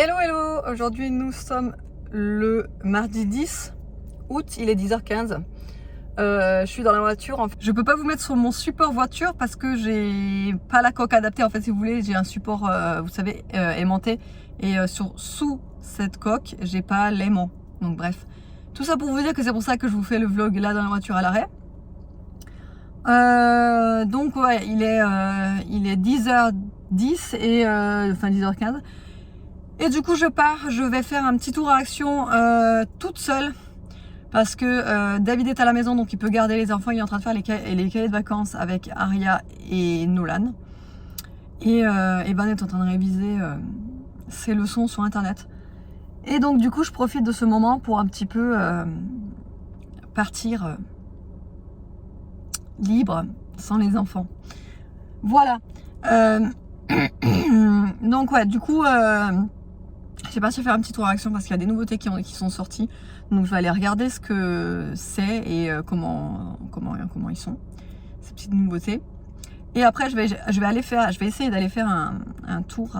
Hello hello, aujourd'hui nous sommes le mardi 10 août, il est 10h15. Je suis dans la voiture, je peux pas vous mettre sur mon support voiture parce que j'ai pas la coque adaptée. En fait, si vous voulez, j'ai un support, vous savez, aimanté, et sous cette coque, j'ai pas l'aimant. Donc bref, tout ça pour vous dire que c'est pour ça que je vous fais le vlog là dans la voiture à l'arrêt. Donc ouais, il est 10h10 et enfin 10h15. Et du coup je pars, je vais faire un petit tour à Action toute seule parce que David est à la maison, donc il peut garder les enfants. Il est en train de faire les cahiers de vacances avec Aria et Nolan. Et Evan est en train de réviser ses leçons sur internet. Et donc du coup je profite de ce moment pour un petit peu partir libre sans les enfants. Voilà. Donc ouais, du coup j'ai passé faire un petit tour à Action parce qu'il y a des nouveautés qui sont sorties. Donc je vais aller regarder ce que c'est et comment ils sont, ces petites nouveautés. Et après je vais essayer d'aller faire un tour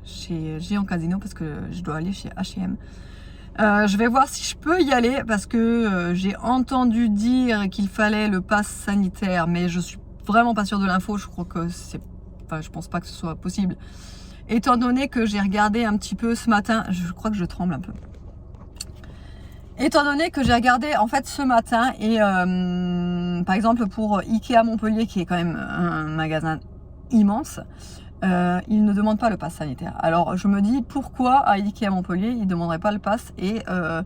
chez Géant Casino parce que je dois aller chez H&M. Je vais voir si je peux y aller parce que j'ai entendu dire qu'il fallait le pass sanitaire, mais je suis vraiment pas sûre de l'info. Je crois que je pense pas que ce soit possible. Étant donné que j'ai regardé un petit peu ce matin, je crois que je tremble un peu. Étant donné que j'ai regardé en fait ce matin et par exemple pour Ikea Montpellier, qui est quand même un magasin immense, ils ne demandent pas le pass sanitaire. Alors je me dis pourquoi à Ikea Montpellier ils ne demanderaient pas le pass et à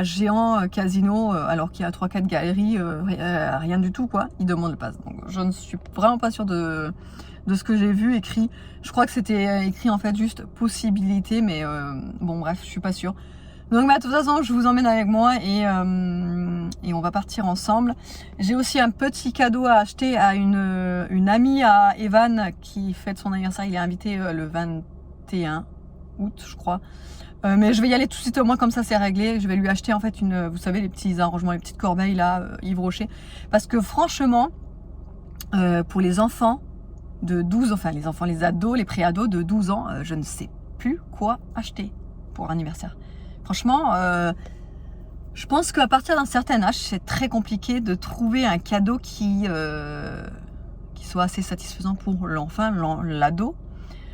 Géant Casino, alors qu'il y a 3-4 galeries, rien du tout quoi, ils demandent le pass. Donc je ne suis vraiment pas sûre de ce que j'ai vu écrit. Je crois que c'était écrit en fait juste possibilité, mais bon bref, je suis pas sûre. Donc bah, de toute façon je vous emmène avec moi et on va partir ensemble. J'ai aussi un petit cadeau à acheter à une amie à Evan qui fête son anniversaire. Il est invité le 21 août je crois. Mais je vais y aller tout de suite, au moins comme ça c'est réglé. Je vais lui acheter en fait vous savez, les petits arrangements, les petites corbeilles là, Yves Rocher. Parce que franchement, pour les enfants de 12 ans, enfin les ados, les pré-ados de 12 ans, je ne sais plus quoi acheter pour l'anniversaire. Franchement, je pense qu'à partir d'un certain âge, c'est très compliqué de trouver un cadeau qui soit assez satisfaisant pour l'enfant, l'ado.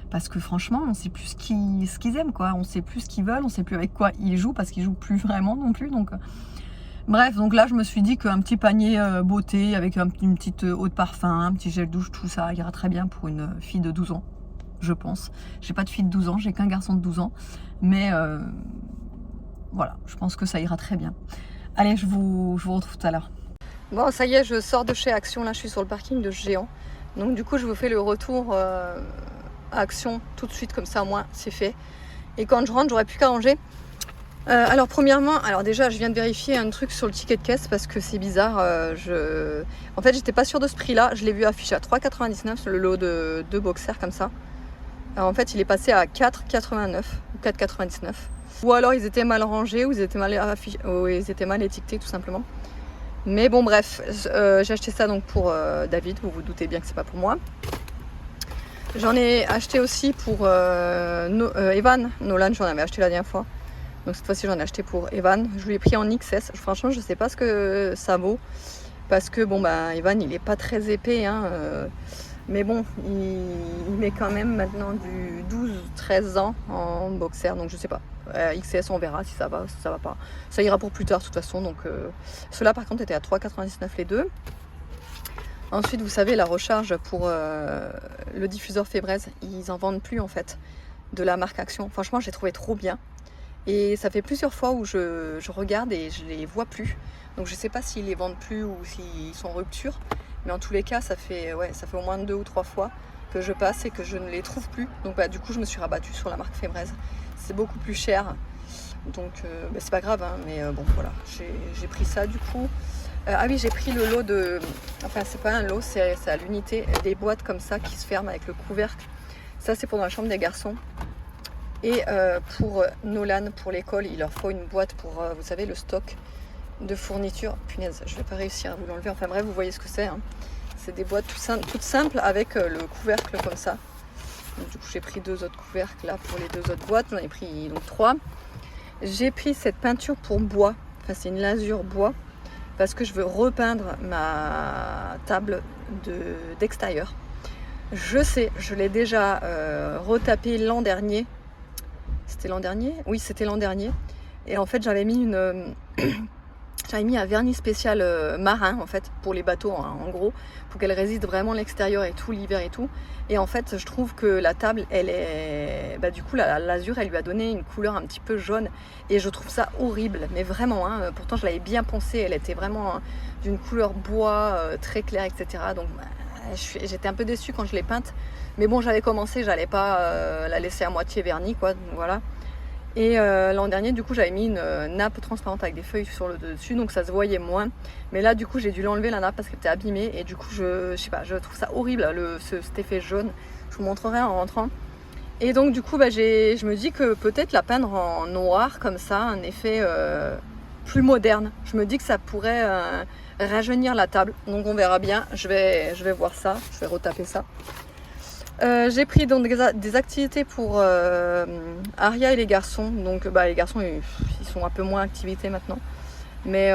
Parce que franchement, on ne sait plus ce qu'ils aiment, quoi. On ne sait plus ce qu'ils veulent, on ne sait plus avec quoi ils jouent, parce qu'ils jouent plus vraiment non plus. Donc, bref, donc là, je me suis dit qu'un petit panier beauté avec une petite eau de parfum, un petit gel douche, tout ça ira très bien pour une fille de 12 ans, je pense. J'ai pas de fille de 12 ans, j'ai qu'un garçon de 12 ans. Mais voilà, je pense que ça ira très bien. Allez, je vous retrouve tout à l'heure. Bon, ça y est, je sors de chez Action. Là, je suis sur le parking de Géant. Donc, du coup, je vous fais le retour à Action tout de suite, comme ça, au moins, c'est fait. Et quand je rentre, j'aurai plus qu'à ranger. Alors premièrement, déjà je viens de vérifier un truc sur le ticket de caisse parce que c'est bizarre. En fait, j'étais pas sûre de ce prix-là. Je l'ai vu affiché à 3,99 le lot de 2 boxers comme ça. Alors, en fait, il est passé à 4,89 ou 4,99. Ou alors ils étaient mal rangés ou ils étaient mal affichés, ou ils étaient mal étiquetés tout simplement. Mais bon, bref, j'ai acheté ça donc pour David. Vous vous doutez bien que c'est pas pour moi. J'en ai acheté aussi pour Evan. Nolan, j'en avais acheté la dernière fois. Donc cette fois-ci, j'en ai acheté pour Evan. Je lui ai pris en XS. Franchement, je sais pas ce que ça vaut. Parce que bon, bah, Evan, il est pas très épais. Hein, mais bon, il met quand même maintenant du 12-13 ans en boxer. Donc je sais pas. XS, on verra si ça va, si ça va pas. Ça ira pour plus tard de toute façon. Donc ceux-là, par contre, étaient à 3,99 les deux. Ensuite, vous savez, la recharge pour le diffuseur Febreze, ils en vendent plus en fait de la marque Action. Franchement, j'ai trouvé trop bien. Et ça fait plusieurs fois où je regarde et je les vois plus. Donc je sais pas s'ils les vendent plus ou s'ils sont en rupture. Mais en tous les cas, ça fait au moins 2 ou 3 fois que je passe et que je ne les trouve plus. Donc bah, du coup, je me suis rabattue sur la marque Febreze. C'est beaucoup plus cher. Donc bah, c'est pas grave, hein, mais bon voilà, j'ai pris ça du coup. Ah oui, j'ai pris le lot de... Enfin, c'est pas un lot, c'est à l'unité. Des boîtes comme ça qui se ferment avec le couvercle. Ça, c'est pour dans la chambre des garçons. Et pour Nolan, pour l'école, il leur faut une boîte pour, vous savez, le stock de fournitures. Punaise, je vais pas réussir à vous l'enlever. Enfin bref, vous voyez ce que c'est. Hein. C'est des boîtes toutes simples avec le couvercle comme ça. Donc, du coup j'ai pris 2 autres couvercles là pour les 2 autres boîtes, j'en ai pris donc 3. J'ai pris cette peinture pour bois, enfin c'est une lasure bois, parce que je veux repeindre ma table d'extérieur. Je sais, je l'ai déjà retapé l'an dernier. C'était l'an dernier? Oui, c'était l'an dernier. Et en fait, j'avais mis un vernis spécial marin, en fait, pour les bateaux, hein, en gros, pour qu'elle résiste vraiment à l'extérieur et tout, l'hiver et tout. Et en fait, je trouve que la table, elle est... du coup, la lasure, elle lui a donné une couleur un petit peu jaune. Et je trouve ça horrible, mais vraiment, hein, pourtant, je l'avais bien poncée. Elle était vraiment d'une couleur bois, très claire, etc. Donc, j'étais un peu déçue quand je l'ai peinte. Mais bon, j'avais commencé, j'allais pas la laisser à moitié vernie, quoi, donc voilà. Et l'an dernier, du coup, j'avais mis une nappe transparente avec des feuilles sur le dessus, donc ça se voyait moins. Mais là, du coup, j'ai dû l'enlever la nappe parce qu'elle était abîmée. Et du coup, je sais pas, je trouve ça horrible, cet effet jaune. Je vous montrerai en rentrant. Et donc, du coup, je me dis que peut-être la peindre en noir, comme ça, un effet plus moderne. Je me dis que ça pourrait rajeunir la table. Donc, on verra bien. Je vais voir ça. Je vais retaper ça. J'ai pris donc des activités pour Aria et les garçons. Donc les garçons ils sont un peu moins activités maintenant. Mais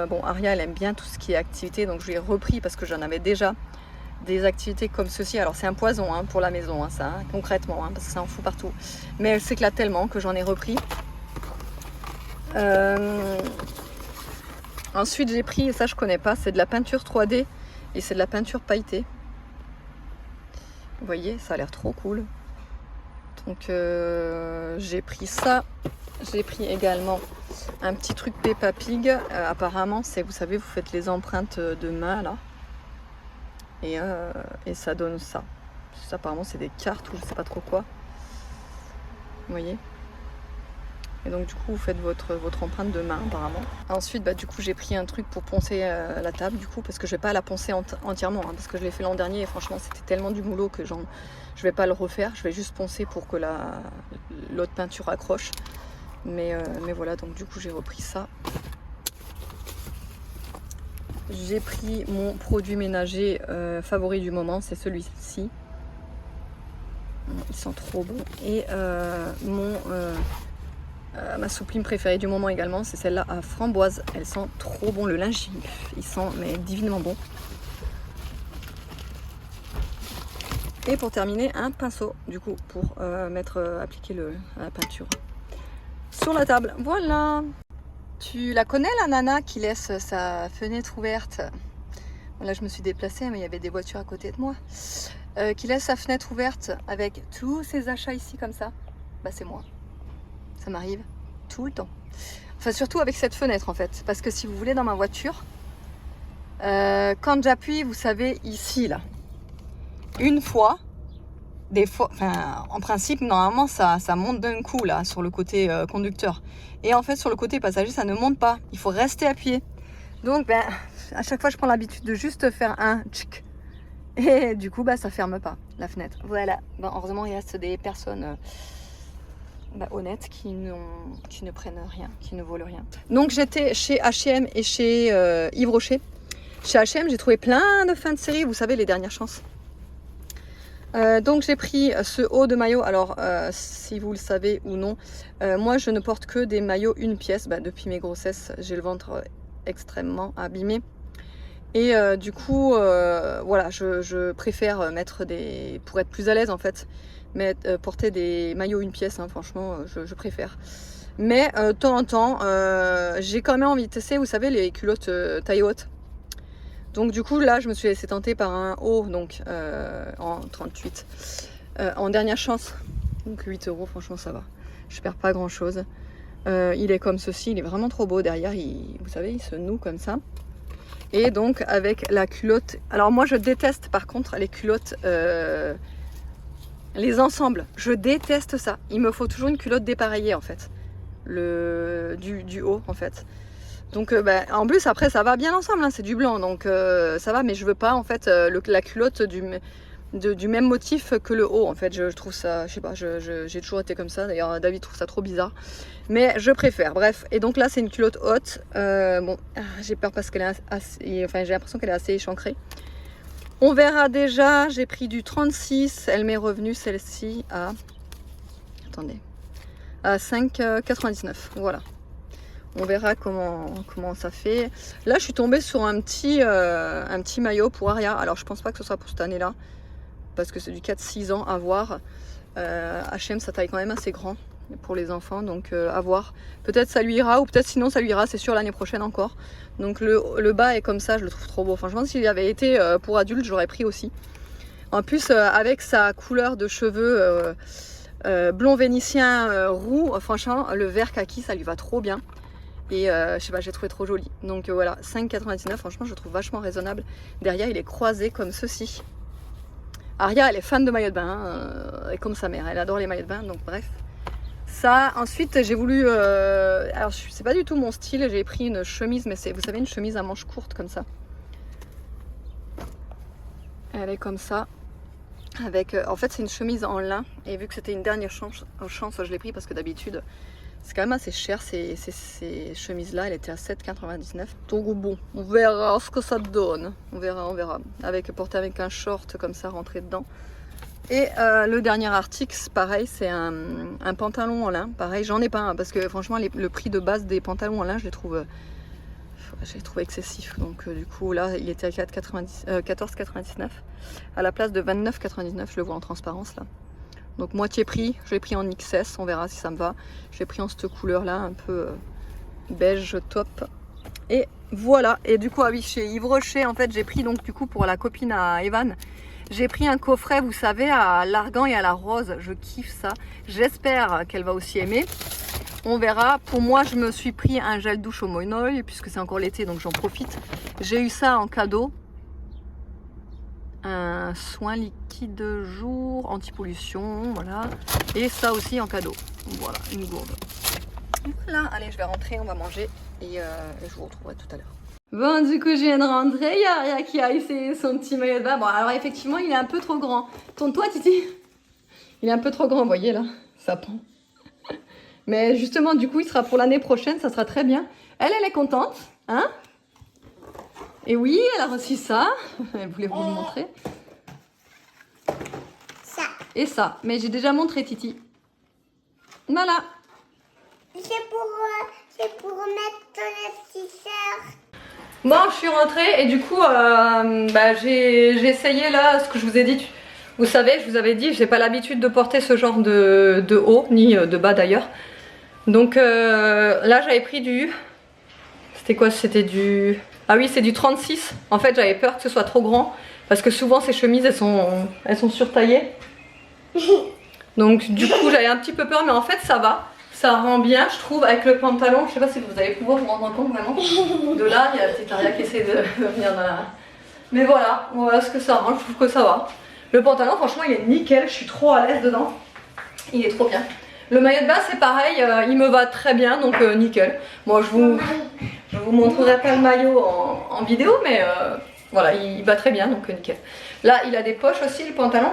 bon, Aria elle aime bien tout ce qui est activité. Donc je lui ai repris parce que j'en avais déjà des activités comme ceci. Alors c'est un poison hein, pour la maison, hein, ça, hein, concrètement, hein, parce que ça en fout partout. Mais elle s'éclate tellement que j'en ai repris. Ensuite j'ai pris, et ça je connais pas, c'est de la peinture 3D et c'est de la peinture pailletée. Vous voyez, ça a l'air trop cool. Donc j'ai pris ça. J'ai pris également un petit truc Peppa Pig. Apparemment, c'est, vous savez, vous faites les empreintes de main là. Et ça donne ça. Ça apparemment c'est des cartes ou je sais pas trop quoi. Vous voyez. Et donc du coup vous faites votre empreinte de main apparemment. Ensuite du coup j'ai pris un truc pour poncer la table du coup parce que je vais pas la poncer entièrement hein, parce que je l'ai fait l'an dernier et franchement c'était tellement du boulot que je vais pas le refaire. Je vais juste poncer pour que l'autre peinture accroche. Mais voilà, donc du coup j'ai repris ça. J'ai pris mon produit ménager favori du moment, c'est celui-ci. Ils sont trop bons. Et ma souplime préférée du moment également, c'est celle-là à framboise. Elles sont trop bons, le linge, ils sont mais divinement bons. Et pour terminer, un pinceau du coup pour appliquer la peinture sur la table. Voilà. Tu la connais la nana qui laisse sa fenêtre ouverte? Là je me suis déplacée mais il y avait des voitures à côté de moi. Qui laisse sa fenêtre ouverte avec tous ses achats ici comme ça. C'est moi. Ça m'arrive tout le temps. Enfin surtout avec cette fenêtre en fait. Parce que si vous voulez dans ma voiture, quand j'appuie, vous savez, ici là, une fois, des fois, enfin en principe normalement ça monte d'un coup là sur le côté conducteur. Et en fait sur le côté passager ça ne monte pas. Il faut rester appuyé. Donc à chaque fois je prends l'habitude de juste faire un tchic. Et du coup ça ferme pas la fenêtre. Voilà. Heureusement il reste des personnes honnêtes qui ne prennent rien, qui ne volent rien. Donc j'étais chez H&M et chez Yves Rocher. Chez H&M j'ai trouvé plein de fins de série, vous savez les dernières chances. Donc j'ai pris ce haut de maillot. Alors si vous le savez ou non, moi je ne porte que des maillots une pièce. Depuis mes grossesses j'ai le ventre extrêmement abîmé. Et du coup voilà, je préfère mettre pour être plus à l'aise en fait, porter des maillots une pièce, hein, franchement je préfère. Mais de temps en temps j'ai quand même envie de tester, vous savez, les culottes taille haute. Donc du coup là je me suis laissée tenter par un haut donc en 38 en dernière chance, donc 8 €, franchement ça va, je perds pas grand chose. Il est comme ceci, il est vraiment trop beau derrière, vous savez il se noue comme ça. Et donc avec la culotte, alors moi je déteste par contre les culottes, les ensembles, je déteste ça. Il me faut toujours une culotte dépareillée en fait, du haut en fait. Donc en plus après ça va bien ensemble, hein, c'est du blanc donc ça va, mais je veux pas en fait la culotte du même motif que le haut en fait. Je trouve ça, je sais pas, j'ai toujours été comme ça. D'ailleurs David trouve ça trop bizarre, mais je préfère, bref. Et donc là c'est une culotte haute, j'ai peur parce qu'elle est assez, enfin j'ai l'impression qu'elle est assez échancrée. On verra déjà, j'ai pris du 36, elle m'est revenue celle-ci à... Attendez, à 5,99, voilà. On verra comment ça fait. Là, je suis tombée sur un petit maillot pour Aria. Alors, je pense pas que ce sera pour cette année-là, parce que c'est du 4-6 ans à voir. H&M, sa taille quand même assez grand pour les enfants, donc à voir. Peut-être ça lui ira, ou peut-être sinon ça lui ira, c'est sûr, l'année prochaine encore. Donc le bas est comme ça, je le trouve trop beau. Franchement, s'il avait été pour adulte, j'aurais pris aussi. En plus, avec sa couleur de cheveux blond vénitien roux, franchement, le vert kaki, ça lui va trop bien. Et je sais pas, j'ai trouvé trop joli. Donc voilà, 5,99, franchement, je le trouve vachement raisonnable. Derrière, il est croisé comme ceci. Aria, elle est fan de maillot de bain, et comme sa mère, elle adore les maillots de bain, donc bref. Ça, ensuite, j'ai voulu... alors, c'est pas du tout mon style, j'ai pris une chemise, mais c'est, vous savez, une chemise à manches courtes, comme ça. Elle est comme ça. Avec, en fait, c'est une chemise en lin, et vu que c'était une dernière chance, je l'ai pris parce que d'habitude, c'est quand même assez cher, ces chemises-là, elle était à 7,99. Donc bon, on verra ce que ça donne. On verra. Porté avec un short comme ça, rentré dedans. Et le dernier article, pareil, c'est un pantalon en lin. Pareil, j'en ai pas un, parce que franchement, le prix de base des pantalons en lin, je les trouve excessif. Donc du coup, là, il était à 14,99 à la place de 29,99. Je le vois en transparence, là. Donc moitié prix, je l'ai pris en XS, on verra si ça me va. Je l'ai pris en cette couleur là, un peu beige top. Et voilà, et du coup, ah oui, chez Yves Rocher, en fait, j'ai pris donc du coup pour la copine à Evan, j'ai pris un coffret, vous savez, à l'argan et à la rose. Je kiffe ça, j'espère qu'elle va aussi aimer. On verra. Pour moi, je me suis pris un gel douche au Monoï, puisque c'est encore l'été, donc j'en profite. J'ai eu ça en cadeau. Un soin liquide jour anti-pollution, voilà, et ça aussi en cadeau, voilà, une gourde. Voilà, allez, je vais rentrer, on va manger et je vous retrouverai tout à l'heure. Bon, du coup, je viens de rentrer, il y a Aria qui a essayé son petit maillot de bain. Bon, alors effectivement, il est un peu trop grand. Tourne-toi, Titi. Il est un peu trop grand, vous voyez là, ça pend. Mais justement, du coup, il sera pour l'année prochaine, ça sera très bien. Elle est contente, hein? Et oui, elle a reçu ça. Elle voulait vous le montrer. Ça. Et ça. Mais j'ai déjà montré, Titi. Voilà. C'est pour mettre ton t-shirt. Bon, je suis rentrée et du coup, j'ai essayé là ce que je vous ai dit. Vous savez, je vous avais dit, j'ai pas l'habitude de porter ce genre de haut, ni de bas d'ailleurs. Donc là, j'avais pris du... C'était quoi? C'était du... Ah oui, c'est du 36. En fait, j'avais peur que ce soit trop grand parce que souvent ces chemises, elles sont surtaillées. Donc du coup, j'avais un petit peu peur, mais en fait, ça va. Ça rend bien, je trouve, avec le pantalon. Je sais pas si vous allez pouvoir vous rendre compte vraiment. De là, il y a la petite Aria qui essaie de venir dans la... Mais voilà ce que ça rend, je trouve que ça va. Le pantalon, franchement, il est nickel. Je suis trop à l'aise dedans. Il est trop bien. Le maillot de bain, c'est pareil, il me va très bien, donc nickel. Moi, je vous montrerai pas le maillot en vidéo, mais voilà, il va très bien, donc nickel. Là, il a des poches aussi, le pantalon.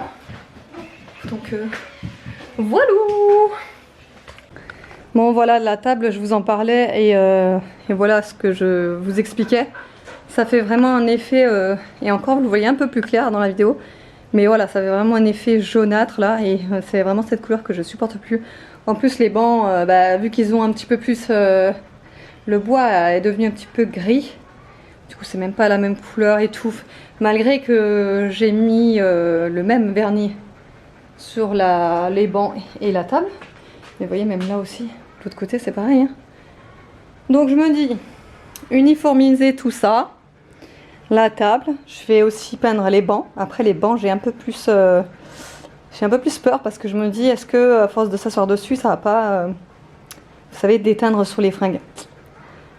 Donc, voilà. Bon, voilà, la table, je vous en parlais, et voilà ce que je vous expliquais. Ça fait vraiment un effet, et encore, vous le voyez un peu plus clair dans la vidéo. Mais voilà, ça fait vraiment un effet jaunâtre là, et c'est vraiment cette couleur que je supporte plus. En plus, les bancs, vu qu'ils ont un petit peu plus... le bois est devenu un petit peu gris. Du coup, c'est même pas la même couleur et tout. Malgré que j'ai mis le même vernis sur les bancs et la table. Mais vous voyez, même là aussi, de l'autre côté, c'est pareil. Hein. Donc je me dis, uniformiser tout ça. La table, je vais aussi peindre les bancs. Après les bancs, j'ai un peu plus peur parce que je me dis, est-ce que à force de s'asseoir dessus, ça va pas, vous savez, déteindre sur les fringues.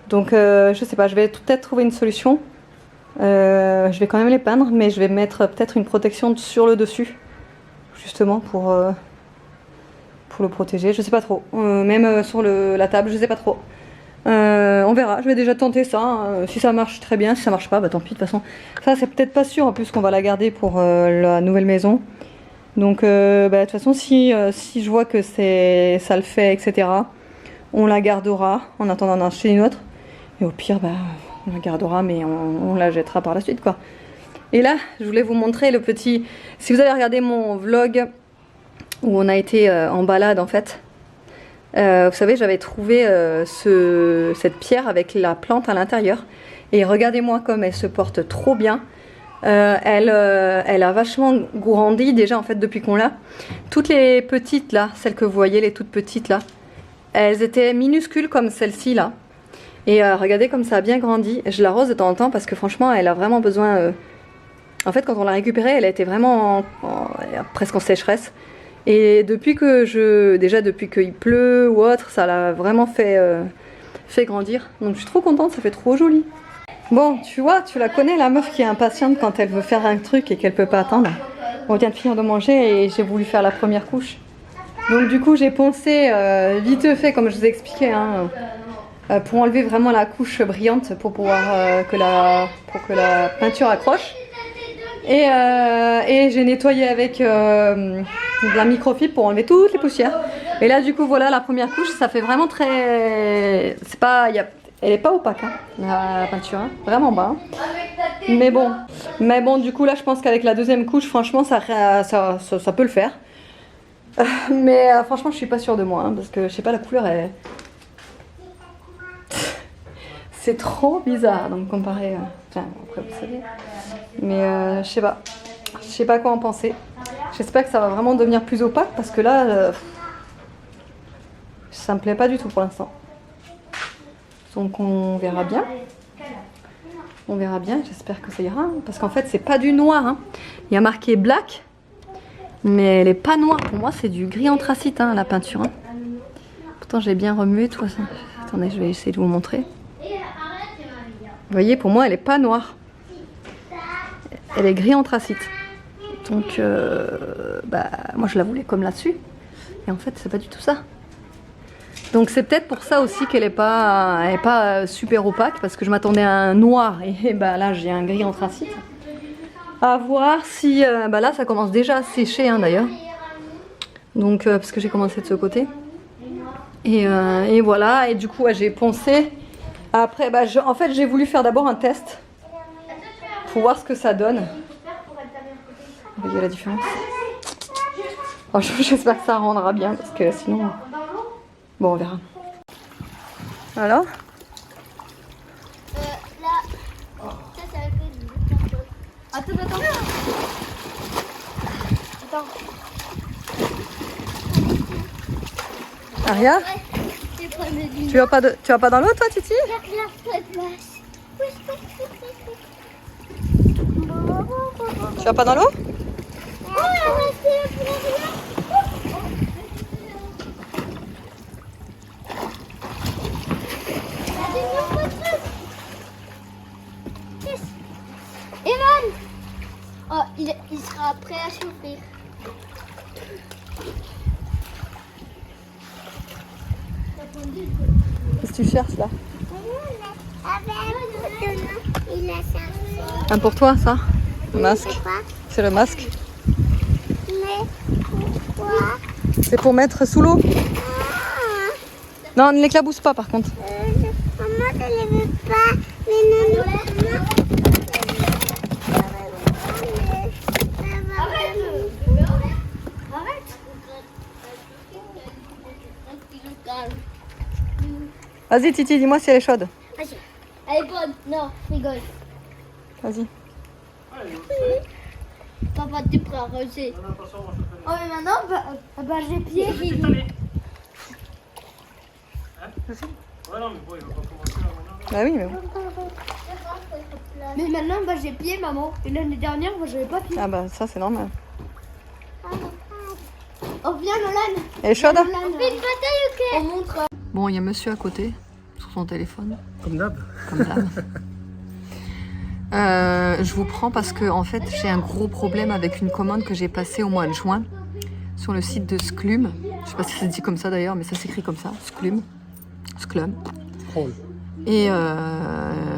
Donc je sais pas, je vais peut-être trouver une solution. Je vais quand même les peindre, mais je vais mettre peut-être une protection sur le dessus, justement pour le protéger. Je sais pas trop. Même sur la table, je sais pas trop. On verra, je vais déjà tenter ça, hein. Si ça marche très bien, si ça marche pas, bah tant pis de toute façon. Ça c'est peut-être pas sûr en plus qu'on va la garder pour la nouvelle maison. Donc de toute façon si je vois que ça le fait, etc., on la gardera en attendant d'en acheter une autre. Et au pire, on la gardera mais on la jettera par la suite quoi. Et là, je voulais vous montrer le petit... Si vous avez regardé mon vlog où on a été en balade en fait, vous savez, j'avais trouvé cette pierre avec la plante à l'intérieur. Et regardez-moi comme elle se porte trop bien. Elle a vachement grandi déjà en fait depuis qu'on l'a. Toutes les petites là, celles que vous voyez, les toutes petites là, elles étaient minuscules comme celle-ci là. Et regardez comme ça a bien grandi. Je l'arrose de temps en temps parce que franchement elle a vraiment besoin... En fait quand on l'a récupérée elle était vraiment presque en sécheresse. Et depuis que depuis qu'il pleut ou autre, ça l'a vraiment fait grandir. Donc je suis trop contente, ça fait trop joli. Bon, tu vois, tu la connais la meuf qui est impatiente quand elle veut faire un truc et qu'elle peut pas attendre. On vient de finir de manger et j'ai voulu faire la première couche. Donc du coup j'ai poncé vite fait comme je vous ai expliqué, hein, pour enlever vraiment la couche brillante pour pouvoir que la peinture accroche. Et j'ai nettoyé avec de la microfibre pour enlever toutes les poussières. Et là du coup voilà la première couche, ça fait vraiment très... C'est pas... Elle est pas opaque hein, la peinture, hein, vraiment bas. Hein. Mais bon du coup là je pense qu'avec la deuxième couche franchement ça peut le faire. Mais franchement je suis pas sûre de moi hein, parce que je sais pas la couleur est... C'est trop bizarre donc comparé... Enfin après vous savez. Mais je sais pas quoi en penser. J'espère que ça va vraiment devenir plus opaque parce que là ça me plaît pas du tout pour l'instant. Donc on verra bien. On verra bien, j'espère que ça ira. Parce qu'en fait c'est pas du noir. Hein. Il y a marqué black. Mais elle est pas noire. Pour moi c'est du gris anthracite hein, la peinture. Hein. Pourtant j'ai bien remué tout ça. Attendez, je vais essayer de vous montrer. Vous voyez, pour moi elle est pas noire. Elle est gris anthracite. Donc moi je la voulais comme là-dessus. Et en fait c'est pas du tout ça. Donc c'est peut-être pour ça aussi qu'elle n'est pas super opaque, parce que je m'attendais à un noir et là j'ai un gris anthracite. À voir si... là ça commence déjà à sécher hein, d'ailleurs. Donc parce que j'ai commencé de ce côté. Et voilà, et du coup j'ai poncé. Après en fait j'ai voulu faire d'abord un test pour voir ce que ça donne. Vous voyez la différence? J'espère que ça rendra bien parce que sinon... Bon, on verra. Alors? Là, ça fait... Attends. Aria? Tu vas pas dans l'eau toi, Titi? Tu vas pas dans l'eau? Evan! Oh, il sera prêt à chauffer. Qu'est-ce que tu cherches là? Il a cherché. Un pour toi ça? Le masque. C'est le masque. Mais pourquoi? C'est pour mettre sous l'eau. Non, ne l'éclabousse pas par contre. Maman, je ne veux pas. Mais non, Vas-y Titi, dis-moi si elle est chaude. elle est bonne. Non, rigole. Vas-y. Papa, tu prêt à arroser. Oh, mais maintenant, j'ai pied. Bah oui, mais bon. Mais maintenant, j'ai pied, maman. Et l'année dernière, moi, j'avais pas pied. Ah bah ça c'est normal. Oh, viens, Nolan. Elle est chaude? On fait une bataille, ok? On montre. Bon, il y a monsieur à côté, sur son téléphone. Comme d'hab. Comme d'hab. Je vous prends parce que en fait j'ai un gros problème avec une commande que j'ai passée au mois de juin sur le site de Sclum. Je sais pas si ça se dit comme ça d'ailleurs, mais ça s'écrit comme ça, Sclum. Et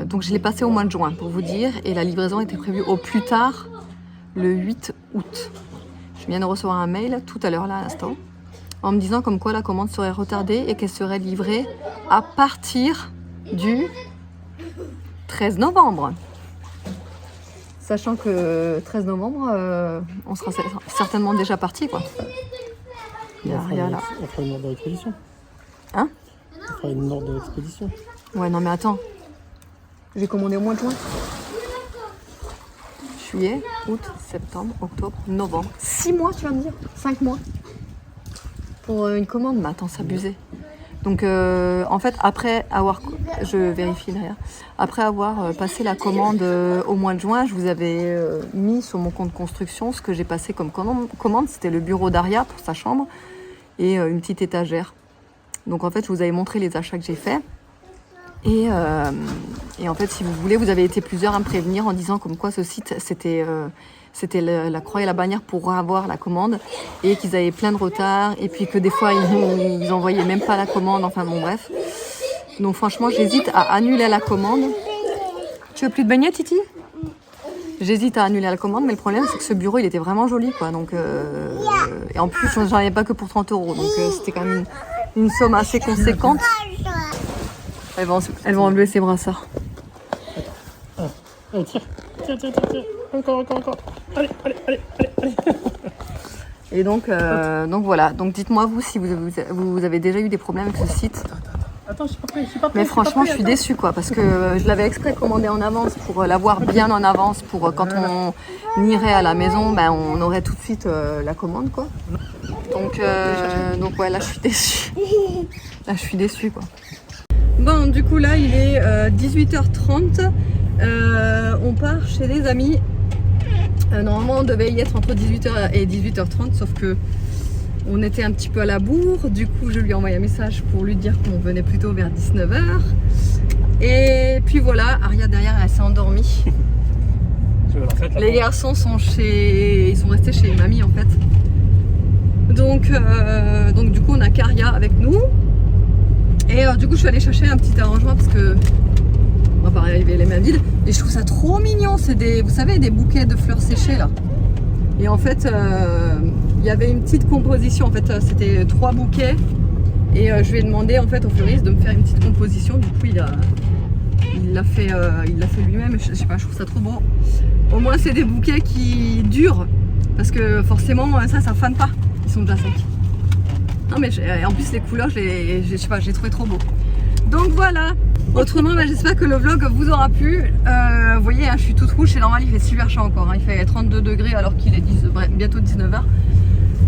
donc je l'ai passé au mois de juin pour vous dire, et la livraison était prévue au plus tard le 8 août. Je viens de recevoir un mail tout à l'heure là à l'instant en me disant comme quoi la commande serait retardée et qu'elle serait livrée à partir du 13 novembre. Sachant que 13 novembre, on sera certainement déjà parti, quoi. Il y a rien là. On fera une ordre d'expédition. Hein? On fera une ordre d'expédition. Ouais, non mais attends. J'ai commandé au mois de juin. Juillet, août, septembre, octobre, novembre. 6 mois, tu vas me dire? 5 mois. Pour une commande, mais attends, c'est abusé. Donc en fait, après avoir, je vérifie derrière, après avoir passé la commande au mois de juin, je vous avais mis sur mon compte construction ce que j'ai passé comme commande. C'était le bureau d'Aria pour sa chambre et une petite étagère. Donc en fait, je vous avais montré les achats que j'ai faits. Et en fait, si vous voulez, vous avez été plusieurs à me prévenir en disant comme quoi ce site, c'était la croix et la bannière pour avoir la commande et qu'ils avaient plein de retard et puis que des fois, ils envoyaient même pas la commande. Enfin bon, bref. Donc franchement, j'hésite à annuler la commande. Tu veux plus de beignets, Titi? J'hésite à annuler la commande, mais le problème, c'est que ce bureau, il était vraiment joli, quoi. Donc, et en plus, j'en avais pas que pour 30 €. Donc c'était quand même une somme assez conséquente. Elles vont enlever ses brassards. Allez, tire. Encore. Allez. Et donc voilà. Donc dites-moi vous si vous avez déjà eu des problèmes avec ce site. Attends, je suis pas prêt. Mais franchement, je suis déçue, quoi, parce que je l'avais exprès commandé en avance pour l'avoir bien en avance, pour quand on irait à la maison, ben, on aurait tout de suite la commande, quoi. Donc ouais, là, je suis déçue. Là, je suis déçue, quoi. Bon, du coup, là, il est 18h30. On part chez des amis. Normalement, on devait y être entre 18h et 18h30, sauf que on était un petit peu à la bourre. Du coup, je lui ai envoyé un message pour lui dire qu'on venait plutôt vers 19h. Et puis voilà, Aria derrière, elle s'est endormie. Les garçons sont ils sont restés chez mamie, en fait. Donc du coup, on a Karia avec nous. Et du coup, je suis allée chercher un petit arrangement parce que on va pas arriver les mains vides. Et je trouve ça trop mignon. C'est vous savez, des bouquets de fleurs séchées là. Et en fait, il y avait une petite composition. En fait, c'était 3 bouquets. Et je lui ai demandé en fait au fleuriste de me faire une petite composition. Du coup, il l'a fait lui-même. Je sais pas, je trouve ça trop beau. Au moins, c'est des bouquets qui durent. Parce que forcément, ça fane pas. Ils sont déjà secs. Non mais en plus les couleurs, je sais pas, j'ai trouvé trop beau. Donc voilà. Autrement, j'espère que le vlog vous aura plu. Vous voyez, je suis toute rouge, c'est normal, il fait super chaud encore. Il fait 32 degrés alors qu'il est bientôt 19h.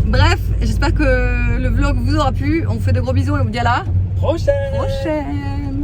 Bref, j'espère que le vlog vous aura plu. On vous fait de gros bisous et on vous dit à la prochaine.